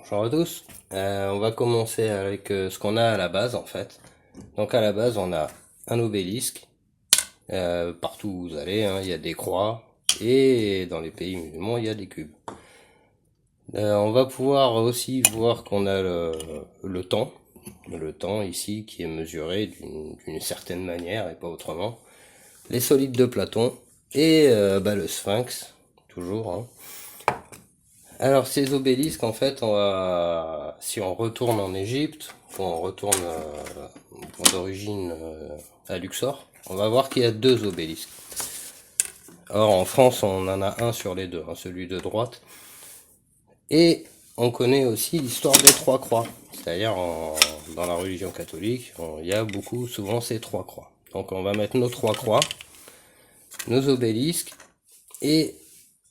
Bonjour à tous. On va commencer avec ce qu'on a à la base en fait. Donc à la base on a un obélisque. Partout où vous allez, hein, il y a des croix. Et dans les pays musulmans il y a des cubes. On va pouvoir aussi voir qu'on a le temps. Le temps ici qui est mesuré d'une certaine manière et pas autrement. Les solides de Platon. Et le sphinx, toujours. Hein. Alors ces obélisques, en fait, si on retourne en Égypte, ou on retourne d'origine à Luxor, on va voir qu'il y a deux obélisques. Or en France, on en a un sur les deux, hein, celui de droite. Et on connaît aussi l'histoire des trois croix. C'est-à-dire dans la religion catholique, il y a souvent ces trois croix. Donc on va mettre nos trois croix, nos obélisques, et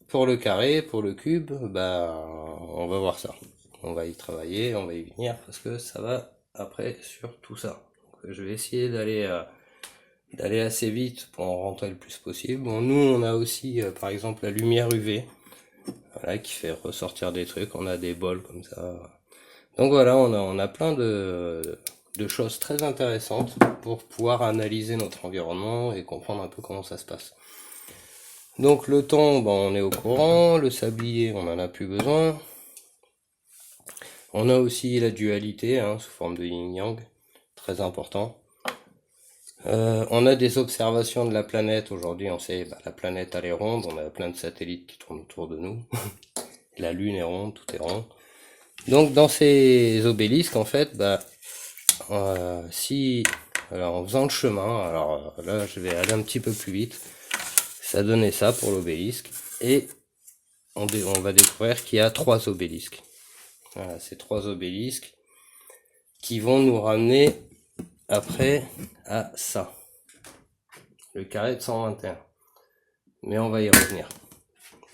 pour le carré, pour le cube, on va voir ça. On va y travailler, on va y venir, parce que ça va après sur tout ça. Donc, je vais essayer d'aller assez vite pour en rentrer le plus possible. Bon, nous, on a aussi, par exemple, la lumière UV, voilà, qui fait ressortir des trucs. On a des bols comme ça. Donc voilà, on a plein de choses très intéressantes pour pouvoir analyser notre environnement et comprendre un peu comment ça se passe. Donc le temps, on est au courant, le sablier, on en a plus besoin. On a aussi la dualité, hein, sous forme de yin-yang, très important. On a des observations de la planète, aujourd'hui on sait, la planète elle est ronde, on a plein de satellites qui tournent autour de nous. La lune est ronde, tout est rond. Donc dans ces obélisques, en fait, en faisant le chemin, alors là je vais aller un petit peu plus vite, ça donnait ça pour l'obélisque, et on va découvrir qu'il y a trois obélisques. Voilà, ces trois obélisques qui vont nous ramener après à ça, le carré de 121. Mais on va y revenir.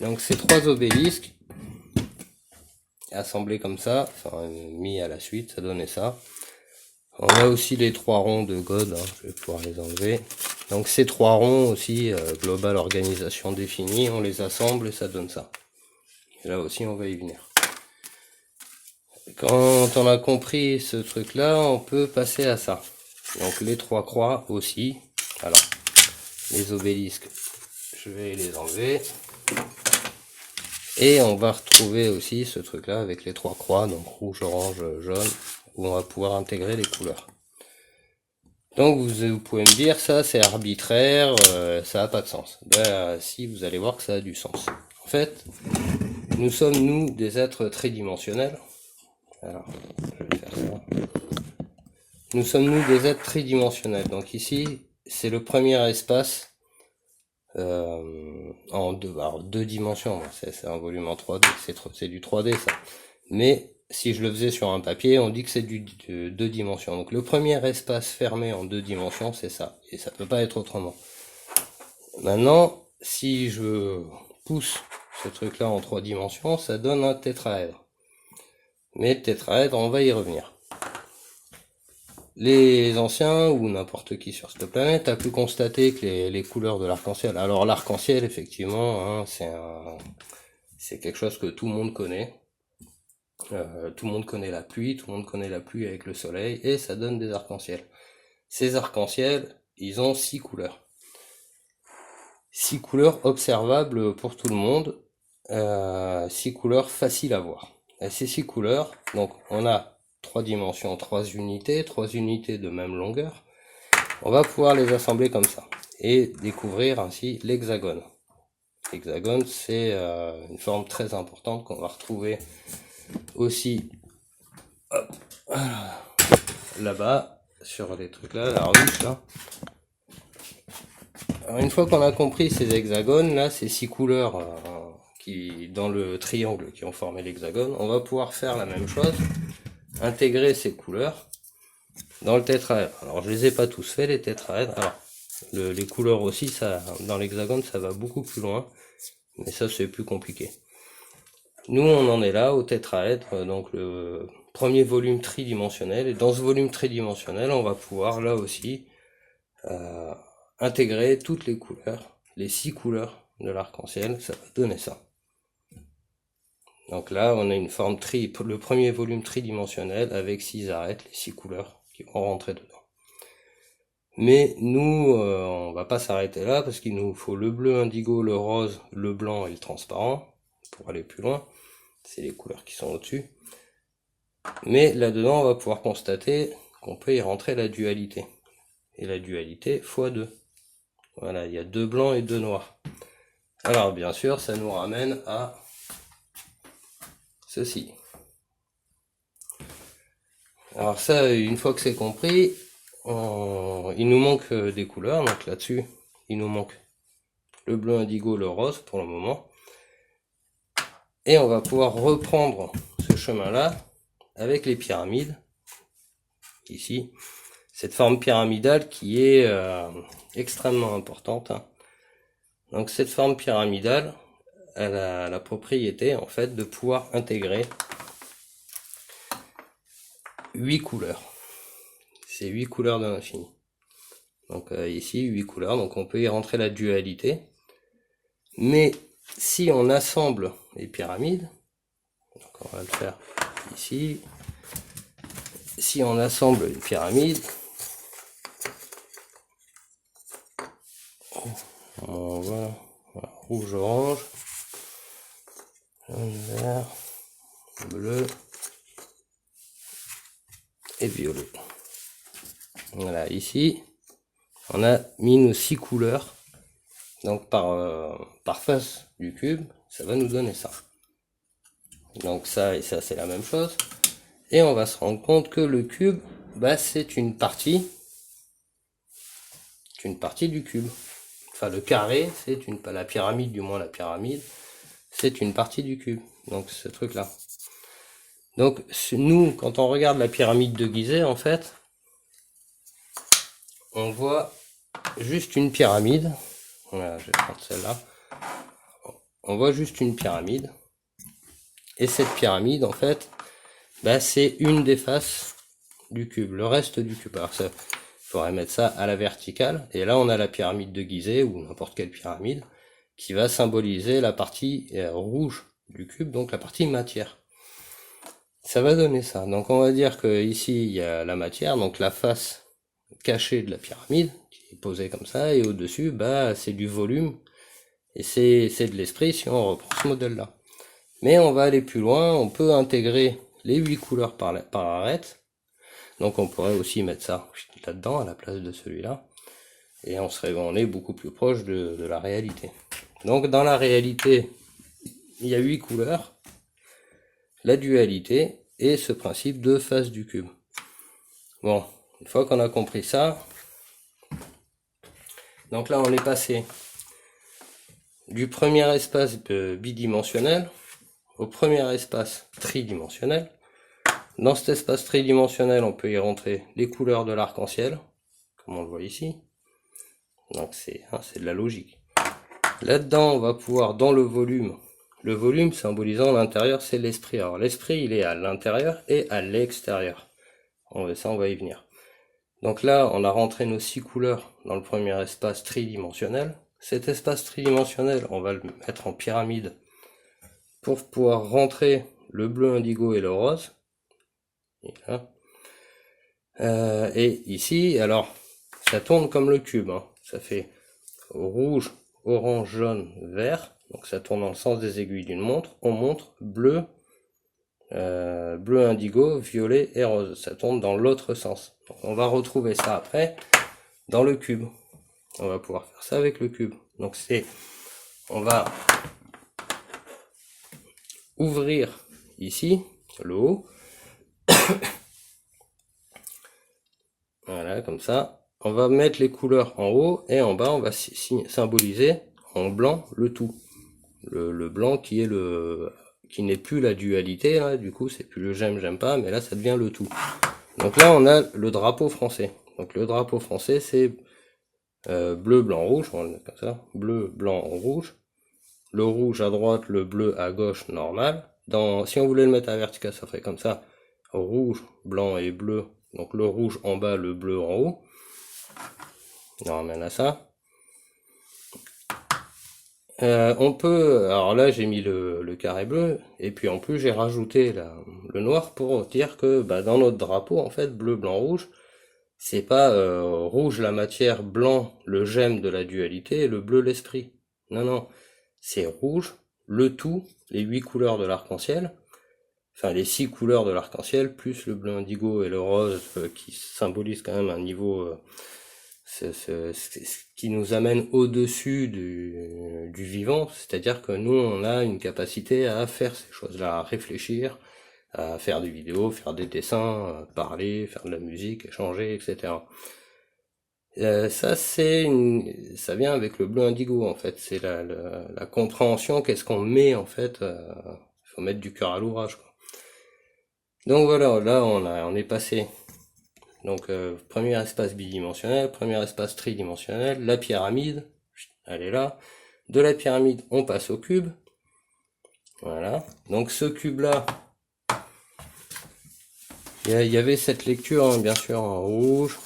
Donc ces trois obélisques, assemblés comme ça, enfin mis à la suite, ça donnait ça. On a aussi les trois ronds de God, hein, je vais pouvoir les enlever. Donc ces trois ronds aussi, global organisation définie, on les assemble et ça donne ça. Et là aussi on va y venir. Quand on a compris ce truc là, on peut passer à ça. Donc les trois croix aussi. Alors, les obélisques, je vais les enlever. Et on va retrouver aussi ce truc là avec les trois croix, donc rouge, orange, jaune, où on va pouvoir intégrer les couleurs. Donc vous pouvez me dire ça c'est arbitraire, ça n'a pas de sens. Si, vous allez voir que ça a du sens. En fait, nous sommes des êtres tridimensionnels. Alors, je vais faire ça. Nous sommes des êtres tridimensionnels. Donc ici, c'est le premier espace en deux dimensions. C'est un volume en 3D, c'est du 3D ça. Mais si je le faisais sur un papier, on dit que c'est du deux dimensions. Donc le premier espace fermé en deux dimensions, c'est ça. Et ça peut pas être autrement. Maintenant, si je pousse ce truc-là en 3 dimensions, ça donne un tétraèdre. Mais le tétraèdre, on va y revenir. Les anciens, ou n'importe qui sur cette planète, a pu constater que les couleurs de l'arc-en-ciel... Alors l'arc-en-ciel, effectivement, hein, c'est quelque chose que tout le monde connaît. Tout le monde connaît la pluie, tout le monde connaît la pluie avec le soleil, et ça donne des arcs-en-ciel. Ces arcs-en-ciel, ils ont 6 couleurs. 6 couleurs observables pour tout le monde, 6 couleurs faciles à voir. Et ces 6 couleurs, donc on a 3 dimensions, 3 unités de même longueur. On va pouvoir les assembler comme ça, et découvrir ainsi l'hexagone. L'hexagone, c'est une forme très importante qu'on va retrouver aussi là-bas, sur les trucs là, la ruche là. Alors une fois qu'on a compris ces hexagones là, ces 6 couleurs qui dans le triangle qui ont formé l'hexagone, on va pouvoir faire la même chose, intégrer ces couleurs dans le tétraèdre. Alors je les ai pas tous fait les tétraèdres. Alors les couleurs aussi, ça dans l'hexagone ça va beaucoup plus loin, mais ça c'est plus compliqué. Nous on en est là au tétraèdre, donc le premier volume tridimensionnel, et dans ce volume tridimensionnel on va pouvoir là aussi intégrer toutes les couleurs, les 6 couleurs de l'arc-en-ciel, ça va donner ça. Donc là, on a une forme le premier volume tridimensionnel avec 6 arêtes, les 6 couleurs qui vont rentrer dedans. Mais nous, on va pas s'arrêter là parce qu'il nous faut le bleu indigo, le rose, le blanc et le transparent pour aller plus loin. C'est les couleurs qui sont au-dessus. Mais là-dedans, on va pouvoir constater qu'on peut y rentrer la dualité. Et la dualité x2. Voilà, il y a 2 blancs et 2 noirs. Alors bien sûr, ça nous ramène à ceci. Alors ça, une fois que c'est compris, il nous manque des couleurs. Donc là-dessus, il nous manque le bleu indigo, le rose pour le moment. Et on va pouvoir reprendre ce chemin-là avec les pyramides. Ici, cette forme pyramidale qui est extrêmement importante. Hein. Donc cette forme pyramidale, elle a la propriété en fait de pouvoir intégrer 8 couleurs. C'est 8 couleurs de l'infini. Donc ici 8 couleurs, donc on peut y rentrer la dualité. Mais si on assemble les pyramides, donc on va le faire ici. Si on assemble les pyramides, on voit voilà, rouge, orange, jaune, vert, bleu et violet. Voilà, ici, on a mis nos 6 couleurs. Donc par face du cube, ça va nous donner ça. Donc ça et ça, c'est la même chose. Et on va se rendre compte que le cube, bah, c'est une partie du cube. Enfin, le carré, c'est la pyramide, du moins la pyramide, c'est une partie du cube. Donc ce truc-là. Donc nous, quand on regarde la pyramide de Gizeh, en fait, on voit juste une pyramide. Voilà, je vais prendre celle-là. On voit juste une pyramide. Et cette pyramide, en fait, bah, c'est une des faces du cube, le reste du cube. Alors ça, il faudrait mettre ça à la verticale. Et là, on a la pyramide de Gizeh, ou n'importe quelle pyramide, qui va symboliser la partie rouge du cube, donc la partie matière. Ça va donner ça. Donc on va dire que ici, il y a la matière, donc la face cachée de la pyramide, qui est posée comme ça, et au-dessus, bah, c'est du volume, et c'est de l'esprit si on reprend ce modèle-là. Mais on va aller plus loin, on peut intégrer les 8 couleurs par arête. Donc on pourrait aussi mettre ça là-dedans à la place de celui-là. Et on est beaucoup plus proche de la réalité. Donc dans la réalité, il y a 8 couleurs, la dualité et ce principe de face du cube. Bon, une fois qu'on a compris ça, donc là on est passé du premier espace bidimensionnel au premier espace tridimensionnel. Dans cet espace tridimensionnel, on peut y rentrer les couleurs de l'arc-en-ciel, comme on le voit ici. Donc c'est de la logique. Là-dedans, on va pouvoir, dans le volume symbolisant l'intérieur, c'est l'esprit. Alors l'esprit, il est à l'intérieur et à l'extérieur. Ça, on va y venir. Donc là, on a rentré nos 6 couleurs dans le premier espace tridimensionnel. Cet espace tridimensionnel, on va le mettre en pyramide pour pouvoir rentrer le bleu indigo et le rose. Et, là. Et ici, alors, ça tourne comme le cube. Hein. Ça fait rouge, orange, jaune, vert. Donc ça tourne dans le sens des aiguilles d'une montre. On montre bleu, bleu indigo, violet et rose. Ça tourne dans l'autre sens. Donc on va retrouver ça après dans le cube. On va pouvoir faire ça avec le cube. Donc on va ouvrir ici le haut. Voilà, comme ça. On va mettre les couleurs en haut et en bas, on va symboliser en blanc le tout. Le blanc qui n'est plus la dualité, là, du coup c'est plus le j'aime pas, mais là ça devient le tout. Donc là on a le drapeau français. Donc le drapeau français c'est bleu, blanc, rouge, on va le mettre comme ça, bleu, blanc, rouge. Le rouge à droite, le bleu à gauche, normal. Si on voulait le mettre à vertical, ça ferait comme ça, rouge, blanc et bleu. Donc le rouge en bas, le bleu en haut. On ramène à ça. On peut, alors là j'ai mis le carré bleu, et puis en plus j'ai rajouté le noir pour dire que bah, dans notre drapeau, en fait, bleu, blanc, rouge, c'est pas rouge la matière, blanc le gemme de la dualité, et le bleu l'esprit. Non, non, c'est rouge, le tout, les 8 couleurs de l'arc-en-ciel, enfin les 6 couleurs de l'arc-en-ciel, plus le bleu indigo et le rose qui symbolisent quand même un niveau, ce qui nous amène au-dessus du vivant, c'est-à-dire que nous on a une capacité à faire ces choses-là, à réfléchir, à faire des vidéos, faire des dessins, parler, faire de la musique, échanger, etc. Ça vient avec le bleu indigo en fait, c'est la compréhension, qu'est-ce qu'on met en fait, faut mettre du cœur à l'ouvrage, quoi. Donc voilà, là on est passé. Donc premier espace bidimensionnel, premier espace tridimensionnel, la pyramide, elle est là. De la pyramide, on passe au cube. Voilà. Donc ce cube-là, il y avait cette lecture, hein, bien sûr, en rouge,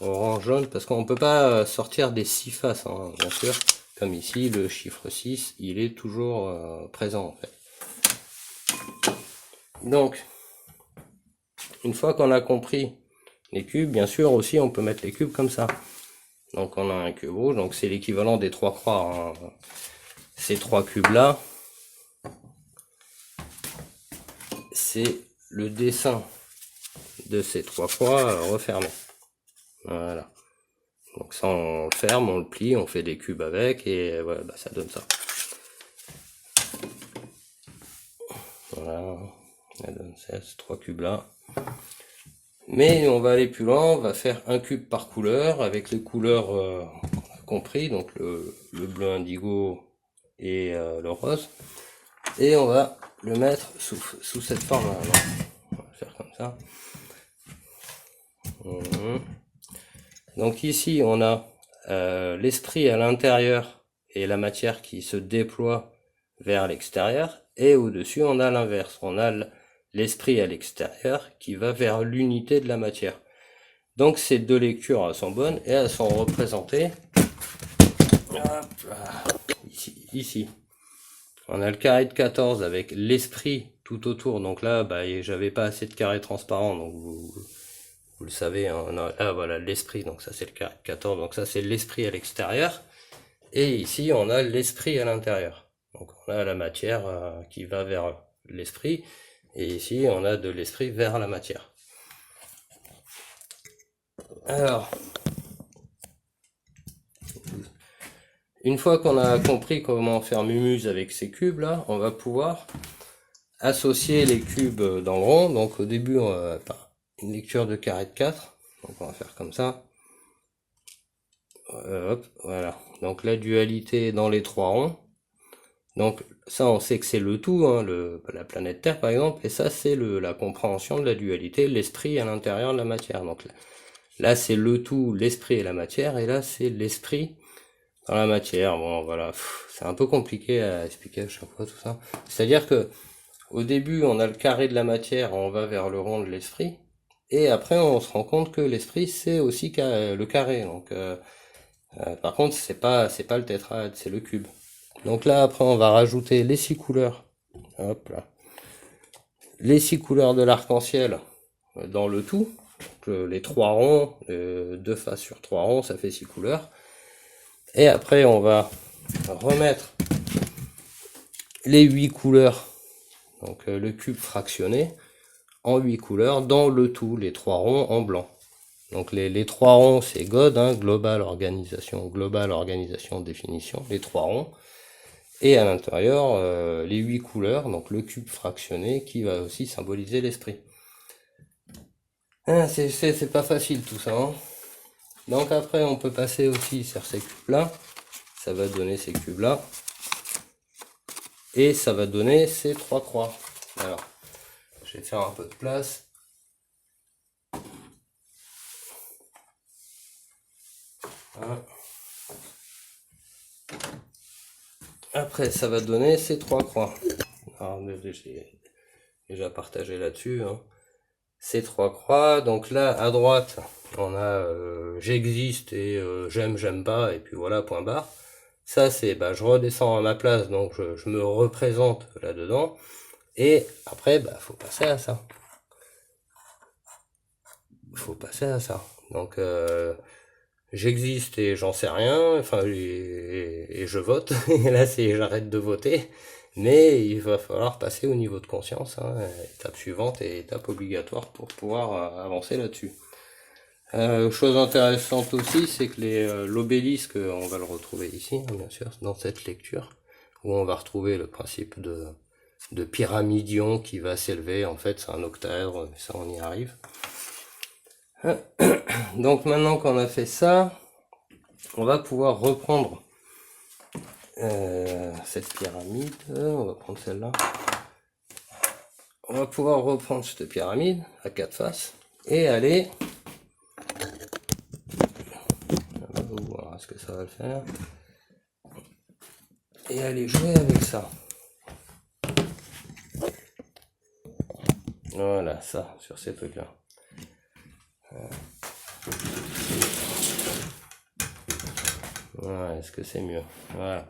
orange, jaune, parce qu'on ne peut pas sortir des 6 faces, hein, bien sûr. Comme ici, le chiffre 6, il est toujours présent, en fait. Donc, une fois qu'on a compris les cubes, bien sûr, aussi, on peut mettre les cubes comme ça. Donc, on a un cube rouge, donc c'est l'équivalent des 3 croix, hein. Ces 3 cubes-là, c'est le dessin de ces 3 croix refermées. Voilà. Donc ça, on le ferme, on le plie, on fait des cubes avec, et voilà, bah, ça donne ça. Voilà, ça donne ces 3 cubes-là. Mais on va aller plus loin, on va faire un cube par couleur, avec les couleurs qu'on a compris, donc le bleu indigo et le rose. Et on va le mettre sous cette forme-là. On va faire comme ça. Donc ici, on a l'esprit à l'intérieur et la matière qui se déploie vers l'extérieur. Et au-dessus, on a l'inverse. On a l'esprit à l'extérieur qui va vers l'unité de la matière. Donc ces deux lectures sont bonnes et elles sont représentées ici. On a le carré de 14 avec l'esprit tout autour. Donc là, bah, j'avais pas assez de carré transparent, donc vous le savez, hein, là voilà l'esprit, donc ça c'est le carré de 14, donc ça c'est l'esprit à l'extérieur. Et ici on a l'esprit à l'intérieur. Donc on a la matière qui va vers l'esprit, et ici on a de l'esprit vers la matière. Alors, une fois qu'on a compris comment faire mumuse avec ces cubes là, on va pouvoir associer les cubes dans le rond. Donc au début on va faire une lecture de carré de 4, donc on va faire comme ça. Hop, voilà. Donc la dualité dans les 3 ronds. Donc ça on sait que c'est le tout, hein, la planète Terre par exemple, et ça c'est la compréhension de la dualité, l'esprit à l'intérieur de la matière. Donc là c'est le tout, l'esprit et la matière, et là c'est l'esprit dans la matière. Bon voilà, c'est un peu compliqué à expliquer à chaque fois tout ça. C'est-à-dire que au début on a le carré de la matière, on va vers le rond de l'esprit, et après on se rend compte que l'esprit c'est aussi le carré. Donc par contre c'est pas le tétraèdre, c'est le cube. Donc là après on va rajouter les 6 couleurs. Hop là. Les 6 couleurs de l'arc-en-ciel dans le tout. Donc, les 3 ronds, 2 faces sur 3 ronds, ça fait 6 couleurs. Et après on va remettre les 8 couleurs, donc le cube fractionné, en 8 couleurs dans le tout, les 3 ronds en blanc. Donc les 3 ronds c'est GOD, hein, Global Organisation Définition, les 3 ronds. Et à l'intérieur, les 8 couleurs, donc le cube fractionné qui va aussi symboliser l'esprit. C'est pas facile tout ça, hein. Donc après on peut passer aussi sur ces cubes là, ça va donner ces cubes là, et ça va donner ces 3 croix. Alors, je vais faire un peu de place. Voilà. Après ça va donner ces 3 croix. Alors j'ai déjà partagé là-dessus, hein. Ces 3 croix, donc là à droite on a j'existe et j'aime pas, et puis voilà, point barre. Ça, c'est, bah, je redescends à ma place, donc je me représente là-dedans. Et après, bah, faut passer à ça. Faut passer à ça. Donc, j'existe et j'en sais rien, enfin, et je vote. Et là, c'est j'arrête de voter. Mais il va falloir passer au niveau de conscience, hein, étape suivante et étape obligatoire pour pouvoir avancer là-dessus. Chose intéressante aussi, c'est que l'obélisque, on va le retrouver ici, hein, bien sûr, dans cette lecture, où on va retrouver le principe de pyramidion qui va s'élever. En fait, c'est un octaèdre, ça on y arrive. Donc maintenant qu'on a fait ça, on va pouvoir reprendre cette pyramide. On va prendre celle-là. On va pouvoir reprendre cette pyramide à 4 faces et aller. Est-ce que ça va le faire? Et aller jouer avec ça. Voilà, ça, sur ces trucs-là. Voilà, est-ce que c'est mieux? Voilà.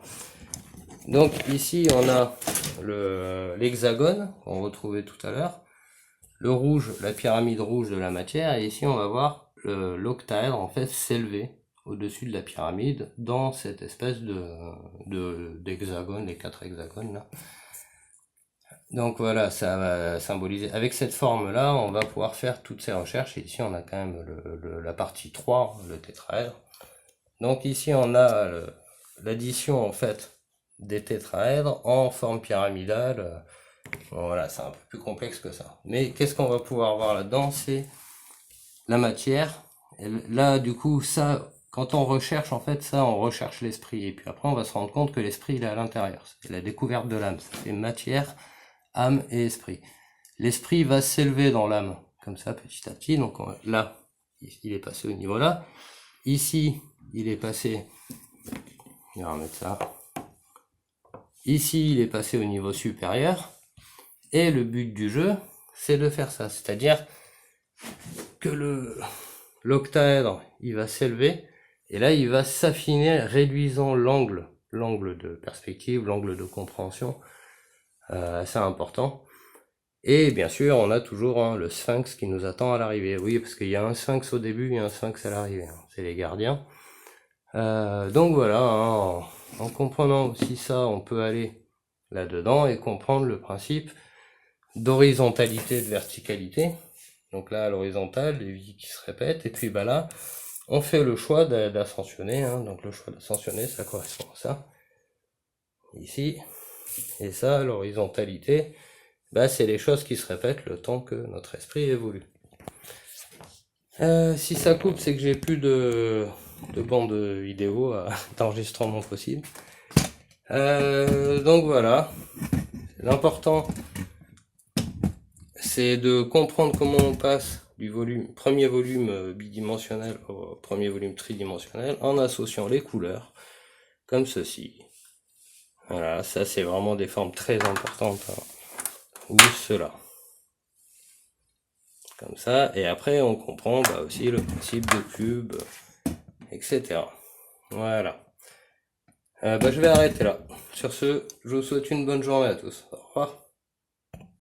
Donc ici, on a l'hexagone qu'on retrouvait tout à l'heure. Le rouge, la pyramide rouge de la matière. Et ici, on va voir l'octaèdre, en fait, s'élever au-dessus de la pyramide dans cette espèce d'hexagone, les 4 hexagones là. Donc voilà, ça va symboliser. Avec cette forme-là, on va pouvoir faire toutes ces recherches. Et ici, on a quand même la partie 3, le tétraèdre. Donc ici, on a l'addition en fait des tétraèdres en forme pyramidale. Bon, voilà, c'est un peu plus complexe que ça. Mais qu'est-ce qu'on va pouvoir voir là-dedans? C'est la matière. Et là, du coup, ça, quand on recherche, en fait, ça, on recherche l'esprit. Et puis après, on va se rendre compte que l'esprit, il est à l'intérieur. C'est la découverte de l'âme. C'est matière, âme et esprit. L'esprit va s'élever dans l'âme, comme ça, petit à petit. Donc là, il est passé au niveau là. Ici, il est passé, on va remettre ça. Ici, il est passé au niveau supérieur. Et le but du jeu, c'est de faire ça. C'est-à-dire que l'octaèdre, il va s'élever. Et là, il va s'affiner, réduisant l'angle de perspective, l'angle de compréhension. C'est important. Et bien sûr, on a toujours le sphinx qui nous attend à l'arrivée. Oui, parce qu'il y a un sphinx au début et un sphinx à l'arrivée. C'est les gardiens. Donc voilà, hein, en comprenant aussi ça, on peut aller là-dedans et comprendre le principe d'horizontalité et de verticalité. Donc là, à l'horizontale, les vies qui se répètent. Et puis bah là, on fait le choix d'ascensionner. Hein, donc le choix d'ascensionner, ça correspond à ça. Ici. Et ça, l'horizontalité, bah, c'est les choses qui se répètent le temps que notre esprit évolue. Si ça coupe, c'est que j'ai plus de bande vidéo d'enregistrement possible. Donc voilà. L'important, c'est de comprendre comment on passe du premier volume bidimensionnel au premier volume tridimensionnel en associant les couleurs, comme ceci. Voilà, ça c'est vraiment des formes très importantes. Hein. Ou cela. Comme ça, et après on comprend bah, aussi le principe de cube, etc. Voilà. Je vais arrêter là. Sur ce, je vous souhaite une bonne journée à tous. Au revoir.